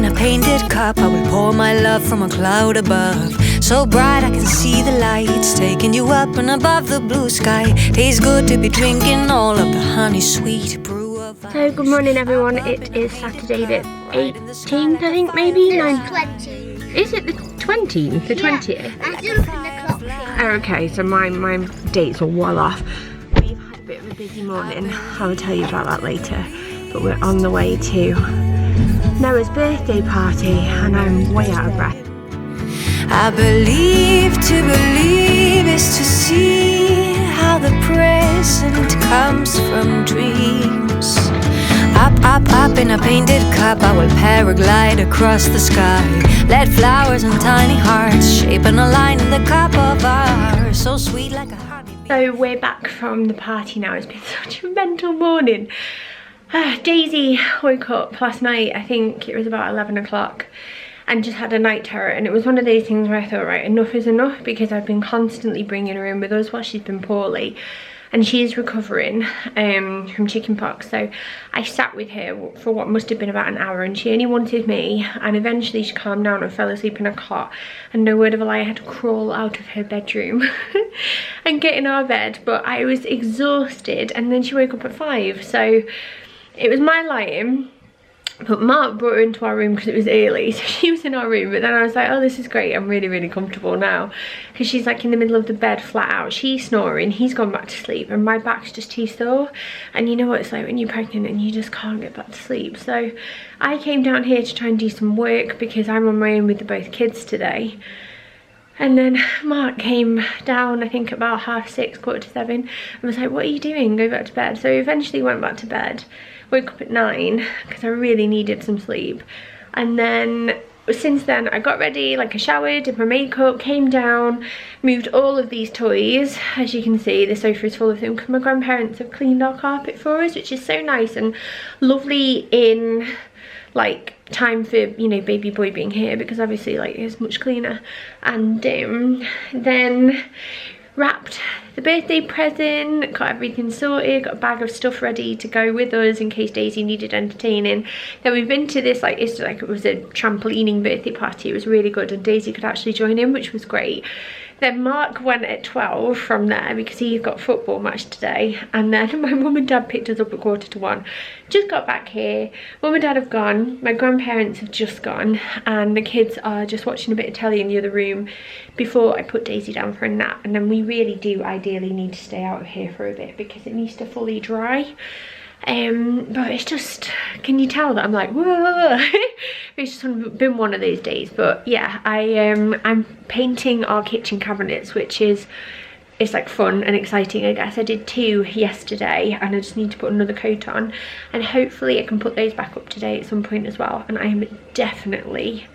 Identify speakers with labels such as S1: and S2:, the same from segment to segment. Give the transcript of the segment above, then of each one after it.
S1: a painted cup, I will pour my love from a cloud above. So bright I can see the lights, taking you up and above the blue sky. Tastes good to be drinking all of the honey sweet brew of ours.
S2: So good morning everyone, it is Saturday the 18th, I think, maybe?
S3: 20.
S2: Is it the 20th? The 20th?
S3: I'm still looking at the clock.
S2: Oh, okay, so my dates are well off. We've had a bit of a busy morning, I will tell you about that later. But we're on the way to Noah's birthday party and I'm way out of breath.
S1: I believe to believe is to see how the present comes from dreams. Up, up, up in a painted cup, I will paraglide across the sky. Let flowers and tiny hearts shaping a line in the cup of ours, so sweet like a honey.
S2: So we're back from the party now. It's been such a mental morning. Daisy woke up last night, I think it was about 11 o'clock, and just had a night terror, and it was one of those things where I thought, right, enough is enough, because I've been constantly bringing her in with us while she's been poorly, and she is recovering from chickenpox. So I sat with her for what must have been about an hour, and she only wanted me, and eventually she calmed down and fell asleep in a cot, and no word of a lie, I had to crawl out of her bedroom and get in our bed, but I was exhausted. And then she woke up at 5, so it was my lighting, but Mark brought her into our room because it was early, so she was in our room. But then I was like, oh, this is great, I'm really, really comfortable now, because she's like in the middle of the bed flat out, she's snoring, he's gone back to sleep, and my back's just too sore. And you know what it's like when you're pregnant and you just can't get back to sleep. So I came down here to try and do some work because I'm on my own with the both kids today. And then Mark came down, I think about 6:30, 7:15, and was like, what are you doing? Go back to bed. So we eventually went back to bed, woke up at 9 because I really needed some sleep. And then since then I got ready, like I showered, did my makeup, came down, moved all of these toys. As you can see, the sofa is full of them because my grandparents have cleaned our carpet for us, which is so nice and lovely in like time for, you know, baby boy being here, because obviously like it's much cleaner. And then wrapped the birthday present, got everything sorted, got a bag of stuff ready to go with us in case Daisy needed entertaining. Then we've been to this, like, it's like, it was a trampolining birthday party, it was really good, and Daisy could actually join in, which was great. Then Mark went at 12 from there because he's got a football match today. And then my mum and dad picked us up at 1:45. Just got back here. Mum and dad have gone. My grandparents have just gone. And the kids are just watching a bit of telly in the other room before I put Daisy down for a nap. And then we really do ideally need to stay out of here for a bit because it needs to fully dry. But it's just, can you tell that I'm like, whoa? It's just been one of those days. But yeah, I'm painting our kitchen cabinets, which is, it's like fun and exciting, I guess. I did 2 yesterday and I just need to put another coat on, and hopefully I can put those back up today at some point as well. And I am definitely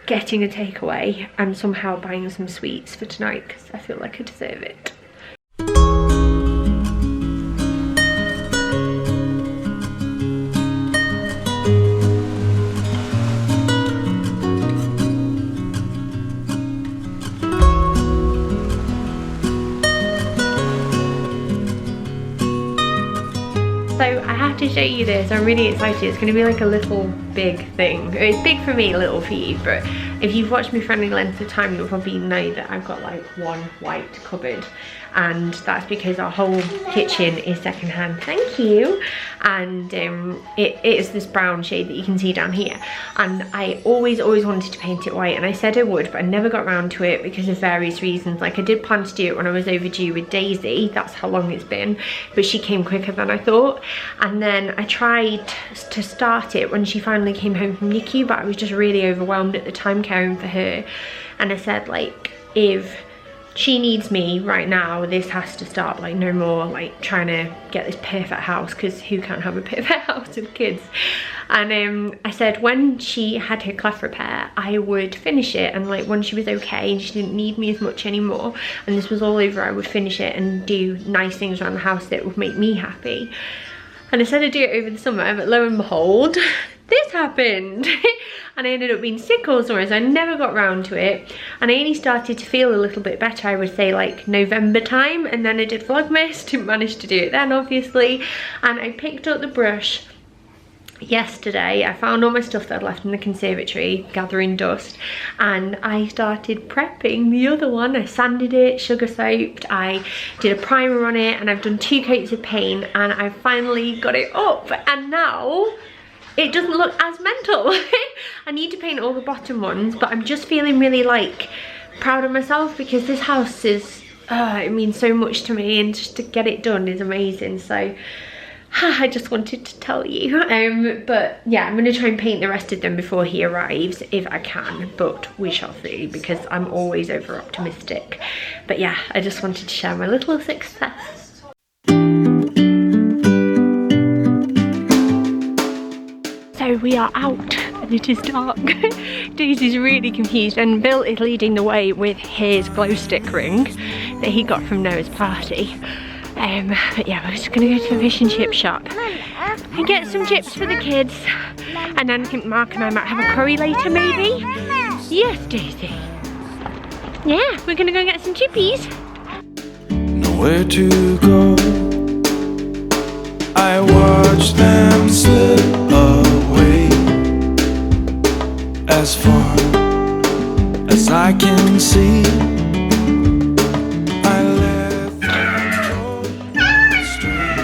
S2: getting a takeaway and somehow buying some sweets for tonight because I feel like I deserve it. So I have to show you this, I'm really excited. It's going to be like a little big thing. It's big for me, little for you, but if you've watched me for any length of time, you'll probably know that I've got like one white cupboard, and that's because our whole kitchen is secondhand. Thank you. And it is this brown shade that you can see down here, and I always wanted to paint it white, and I said I would, but I never got around to it because of various reasons. Like, I did plan to do it when I was overdue with Daisy, that's how long it's been, but she came quicker than I thought. And then I tried to start it when she finally came home from NICU, but I was just really overwhelmed at the time caring for her. And I said, like, if she needs me right now, this has to stop. Like, no more like trying to get this perfect house, because who can't have a perfect house with kids? And I said when she had her cleft repair, I would finish it, and like when she was okay and she didn't need me as much anymore and this was all over, I would finish it and do nice things around the house that would make me happy. And I said I'd do it over the summer, but lo and behold, this happened. And I ended up being sick all summer, so I never got round to it. And I only started to feel a little bit better, I would say like November time, and then I did Vlogmas, didn't manage to do it then obviously. And I picked up the brush yesterday I found all my stuff that I'd left in the conservatory gathering dust, and I started prepping the other one. I sanded it, sugar soaped, I did a primer on it, and I've done 2 coats of paint, and I finally got it up, and now it doesn't look as mental. I need to paint all the bottom ones, but I'm just feeling really like proud of myself because this house is it means so much to me, and just to get it done is amazing. So I just wanted to tell you. But yeah, I'm going to try and paint the rest of them before he arrives if I can, but we shall see because I'm always over optimistic. But yeah, I just wanted to share my little success. So we are out and it is dark. Daisy's really confused, and Bill is leading the way with his glow stick ring that he got from Noah's party. But yeah, we're just gonna go to the fish and chip shop and get some chips for the kids, and then I think Mark and I might have a curry later maybe. Yes, Daisy. Yeah, we're gonna go get some chippies.
S4: Nowhere to go, I watch them slip away as far as I can see. I let them go straight.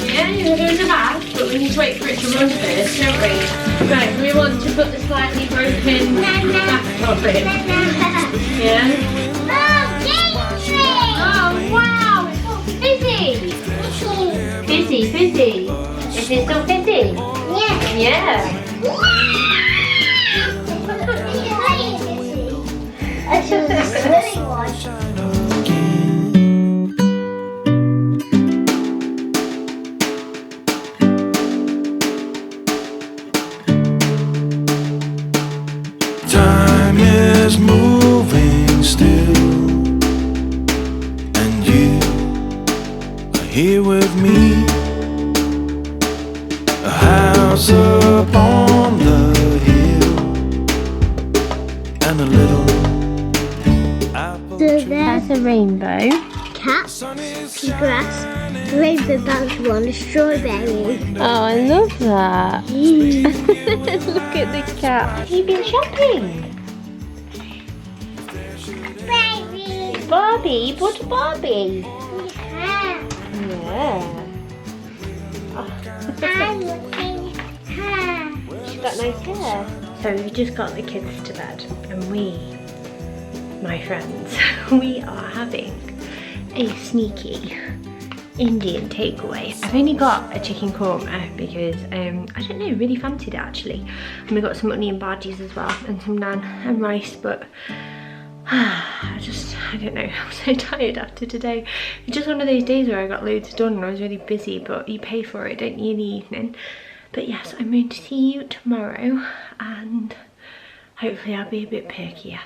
S2: Yeah, you're going to the bath, but we need to wait for it to run first, don't we? Right, we want to put the slightly broken bathtub in. Yeah? Oh, wow! It's all fizzy! Fizzy. Is it still fizzy? Yeah.
S3: I should have really watched.
S4: Time is moving still, and you are here with me. A house upon the hill, and a little apple tree.
S2: That's a rainbow.
S3: Cat, grass, rainbow bounce one, a strawberry.
S2: Oh, I love that. Look at the cat. Have you been shopping?
S3: Baby.
S2: Barbie? What Barbie?
S3: Yeah.
S2: Yeah.
S3: I'm looking her.
S2: She's got nice hair. So we just got the kids to bed, and we, my friends, we are having a sneaky Indian takeaway. I've only got a chicken korma because I don't know, really fancied it actually. And we got some onion bhajis as well, and some naan and rice, but I don't know, I'm so tired after today. It's just one of those days where I got loads done and I was really busy, but you pay for it, don't you, in the evening. But yes, I'm going to see you tomorrow, and hopefully I'll be a bit perkier.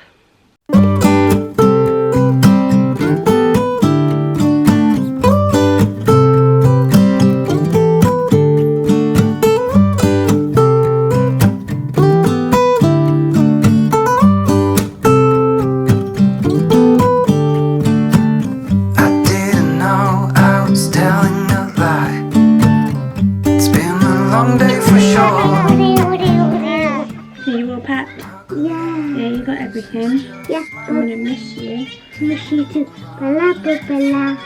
S3: Yeah,
S2: I'm gonna miss you.
S3: miss you too. Bella, bella.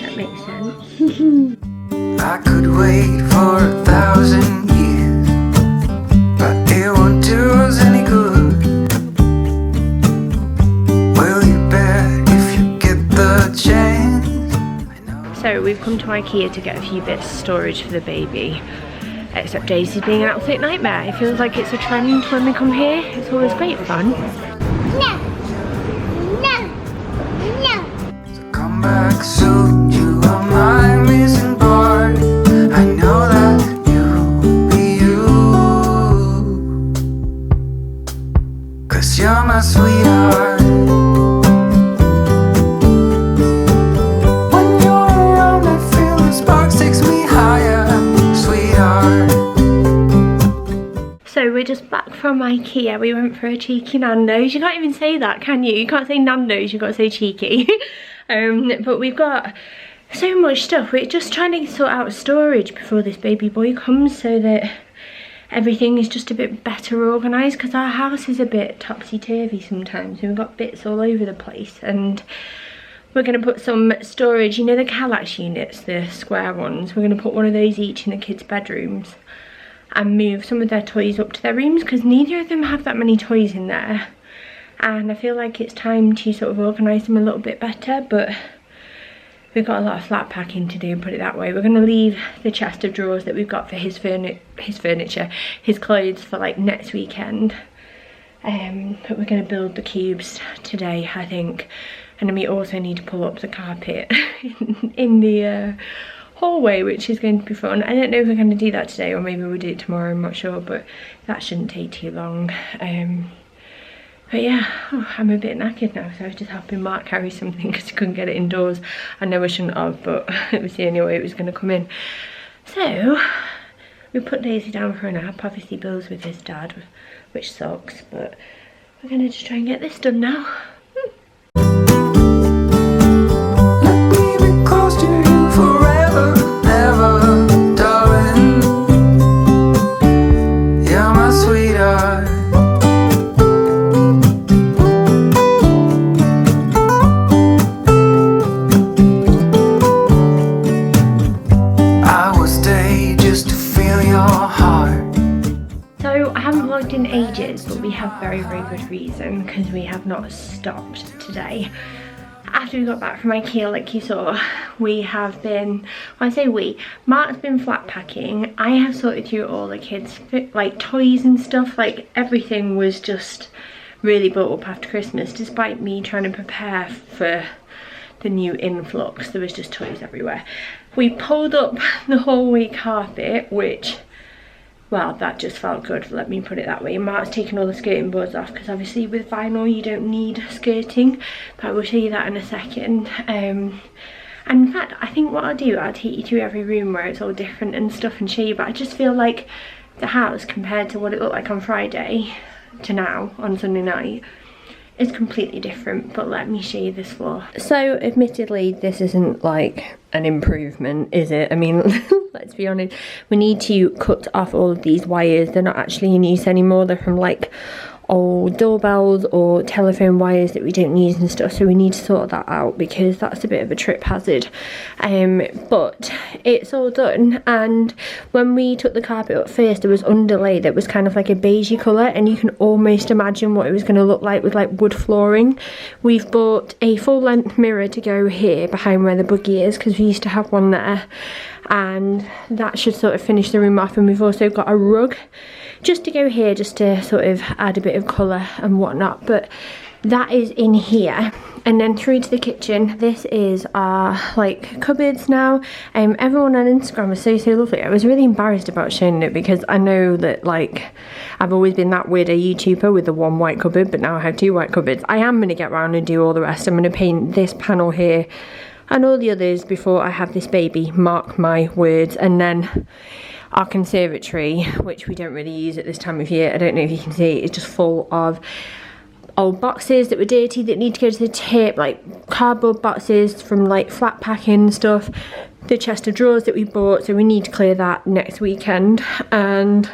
S2: That makes sense.
S4: I could wait for 1,000 years, but it won't do us any good. Will you bet if you get the chance?
S2: So we've come to Ikea to get a few bits of storage for the baby. Except Daisy's being an absolute nightmare. It feels like it's a trend when we come here. It's always great fun.
S3: No. No. No.
S4: So come back soon, you are my missing part. I know that you'll be you, 'cause you're my sweetheart. When you're around, I feel the sparks takes me higher, sweetheart.
S2: So we're just back from Ikea. We went for a cheeky Nando's. You can't even say that, can you? You can't say Nando's, you've got to say cheeky. But we've got so much stuff. We're just trying to sort out storage before this baby boy comes so that everything is just a bit better organised, because our house is a bit topsy-turvy sometimes. We've got bits all over the place, and we're going to put some storage, you know, the Kallax units, the square ones. We're going to put one of those each in the kids' bedrooms and move some of their toys up to their rooms, because neither of them have that many toys in there. And I feel like it's time to sort of organise them a little bit better, but we've got a lot of flat packing to do, put it that way. We're going to leave the chest of drawers that we've got for his furniture, his clothes, for like next weekend. But we're going to build the cubes today, I think. And then we also need to pull up the carpet in the hallway, which is going to be fun. I don't know if we're going to do that today, or maybe we'll do it tomorrow, I'm not sure, but that shouldn't take too long. But yeah, I'm a bit knackered now, so I was just helping Mark carry something because he couldn't get it indoors. I know I shouldn't have, but it was the only way it was going to come in. So we put Daisy down for a nap. Obviously Bill's with his dad, which sucks, but we're going to just try and get this done now. In ages, but we have very good reason, because we have not stopped today. After we got back from Ikea, like you saw, we have been, well, I say we, Mark's been flat packing. I have sorted through all the kids' like toys and stuff. Like everything was just really built up after Christmas, despite me trying to prepare for the new influx. There was just toys everywhere. We pulled up the hallway carpet, which, well, that just felt good, let me put it that way. Mark's taken all the skirting boards off, because obviously with vinyl you don't need skirting, but I will show you that in a second. And in fact, I think what I'll do, I'll take you through every room where it's all different and stuff and show you, but I just feel like the house, compared to what it looked like on Friday to now on Sunday night, is completely different. But let me show you this floor. So admittedly, this isn't like an improvement, is it? I mean, let's be honest, we need to cut off all of these wires. They're not actually in use anymore. They're from like old doorbells or telephone wires that we don't use and stuff, so we need to sort that out, because that's a bit of a trip hazard. But it's all done, and when we took the carpet up first, there was underlay that was kind of like a beigey colour, and you can almost imagine what it was going to look like with like wood flooring. We've bought a full-length mirror to go here behind where the buggy is, because we used to have one there, and that should sort of finish the room off. And we've also got a rug just to go here, just to sort of add a bit of colour and whatnot. But that is in here, and then through to the kitchen. This is our like cupboards now. Everyone on Instagram was so lovely. I was really embarrassed about showing it, because I know that like I've always been that weirdo YouTuber with the one white cupboard, but now I have two white cupboards. I am going to get around and do all the rest. I'm going to paint this panel here and all the others before I have this baby, mark my words. And then our conservatory, which we don't really use at this time of year, I don't know if you can see, it's just full of old boxes that were dirty that need to go to the tip, like cardboard boxes from like flat packing and stuff, the chest of drawers that we bought, so we need to clear that next weekend. And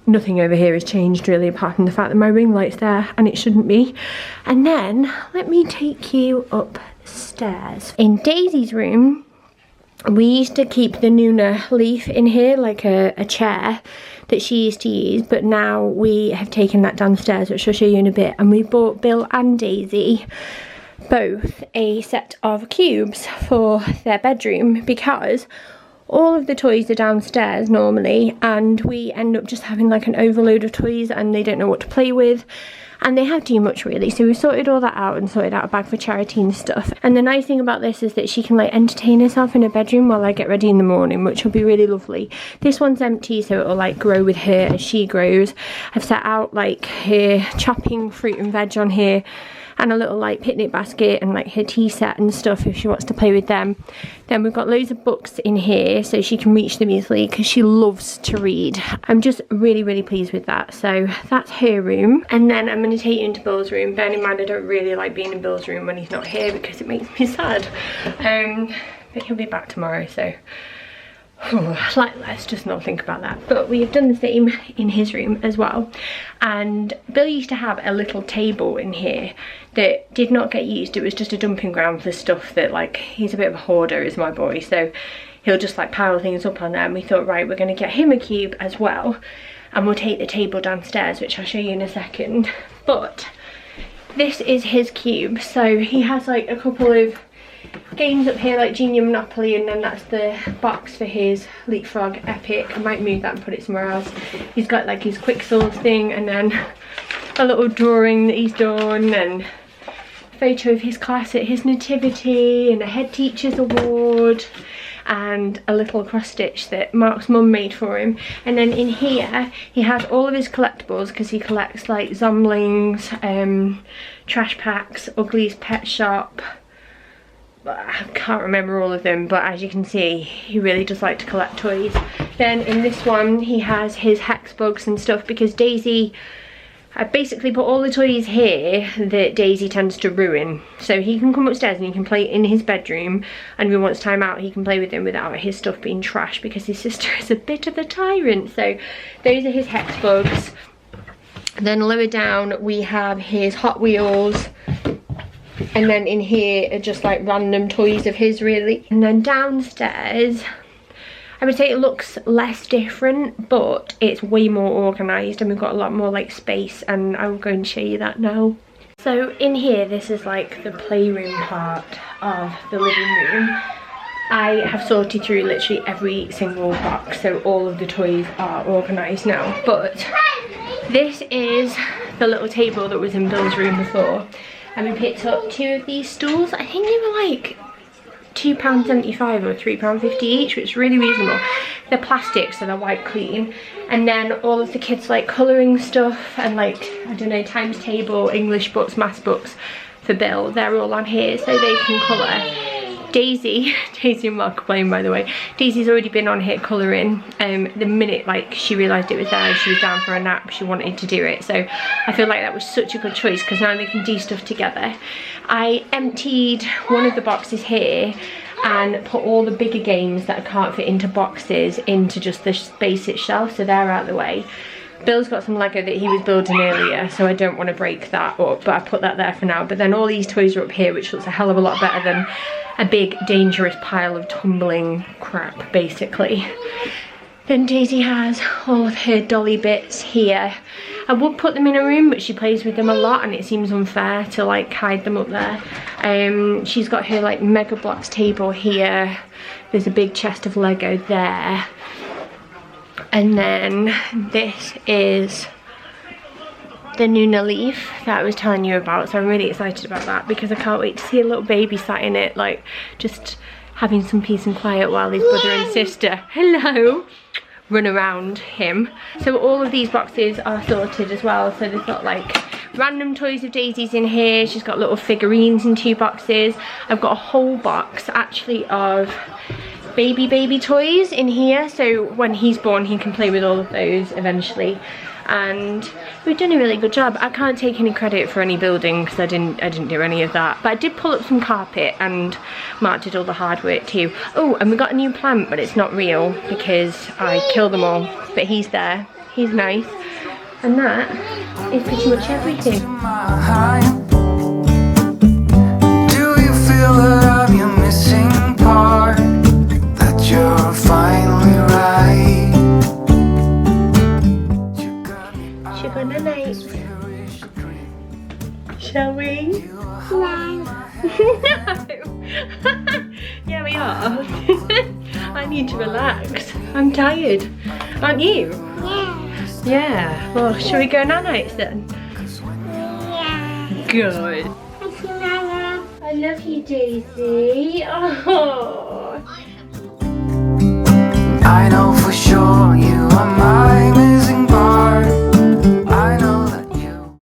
S2: nothing over here has changed really, apart from the fact that my ring light's there and it shouldn't be. And then let me take you upstairs. In Daisy's room, we used to keep the Nuna leaf in here, like a chair that she used to use, but now we have taken that downstairs, which I'll show you in a bit. And we bought Bill and Daisy both a set of cubes for their bedroom, because all of the toys are downstairs normally, and we end up just having like an overload of toys, and they don't know what to play with, and they have too much really. So we sorted all that out and sorted out a bag for charity and stuff. And the nice thing about this is that she can like entertain herself in her bedroom while I get ready in the morning, which will be really lovely. This one's empty, so it'll like grow with her as she grows. I've set out like her chopping fruit and veg on here, and a little like picnic basket and like her tea set and stuff if she wants to play with them. Then we've got loads of books in here so she can reach them easily, because she loves to read. I'm just really pleased with that. So that's her room. And then I'm going to take you into Bill's room. Bearing in mind I don't really like being in Bill's room when he's not here, because it makes me sad. but he'll be back tomorrow, so let's just not think about that. But we have done the same in his room as well. And Bill used to have a little table in here that did not get used. It was just a dumping ground for stuff that, like, he's a bit of a hoarder, is my boy, so he'll just like pile things up on there. And we thought, right, we're going to get him a cube as well, and we'll take the table downstairs, which I'll show you in a second. But this is his cube, so he has like a couple of games up here, like Junior Monopoly, and then that's the box for his Leapfrog Epic. I might move that and put it somewhere else. He's got like his quick swords thing, and then a little drawing that he's done, and a photo of his class at his nativity, and a head teacher's award, and a little cross stitch that Mark's mum made for him. And then in here he has all of his collectibles, because he collects like Zomlings, Trash Packs, Ugly's Pet Shop. I can't remember all of them, but as you can see, he really does like to collect toys. Then in this one he has his hex bugs and stuff, because Daisy, I basically put all the toys here that Daisy tends to ruin. So he can come upstairs and he can play in his bedroom, and when he wants time out he can play with them without his stuff being trash, because his sister is a bit of a tyrant. So those are his hex bugs. Then lower down we have his Hot Wheels, and then in here are just like random toys of his, really. And then downstairs, I would say it looks less different, but it's way more organised, and we've got a lot more like space, and I will go and show you that now. So in here, this is like the playroom part of the living room. I have sorted through literally every single box, so all of the toys are organised now. But this is the little table that was in Bill's room before. And we picked up 2 of these stools. I think they were like £2.75 or £3.50 each, which is really reasonable. They're plastic, so they're white clean. And then all of the kids like colouring stuff and like, I don't know, times table, English books, maths books for Bill, they're all on here so they can colour. Daisy and Mark are playing, by the way. Daisy's already been on here colouring. The minute like she realised it was there, she was down for a nap, she wanted to do it. So I feel like that was such a good choice, because now they can do stuff together. I emptied one of the boxes here and put all the bigger games that I can't fit into boxes into just the space itself, so they're out of the way. Bill's got some Lego that he was building earlier, so I don't want to break that up, but I put that there for now. But then all these toys are up here, which looks a hell of a lot better than a big dangerous pile of tumbling crap, basically. Then Daisy has all of her dolly bits here. I would put them in a room, but she plays with them a lot and it seems unfair to like hide them up there. She's got her like Mega Blocks table here. There's a big chest of Lego there. And then this is the Nuna leaf that I was telling you about, so I'm really excited about that because I can't wait to see a little baby sat in it, like just having some peace and quiet while his brother and sister, hello, run around him. So all of these boxes are sorted as well, so there's got like random toys of Daisy's in here, she's got little figurines in 2 boxes. I've got a whole box actually of baby toys in here, so when he's born he can play with all of those eventually. And we've done a really good job. I can't take any credit for any building because I didn't do any of that, but I did pull up some carpet and Mark did all the hard work too. Oh, and we got a new plant, but it's not real because I killed them all, but he's there, he's nice. And that is pretty much everything.
S4: Do you feel that I'm your missing part? That you're finally right?
S2: Sugar night. Shall we?
S3: No.
S2: Yeah, we are. I need to relax. I'm tired. Aren't you?
S3: Yeah.
S2: Yeah. Well, shall we go night then?
S3: Yeah.
S2: Good. I love you, Daisy. Oh.
S4: I know for sure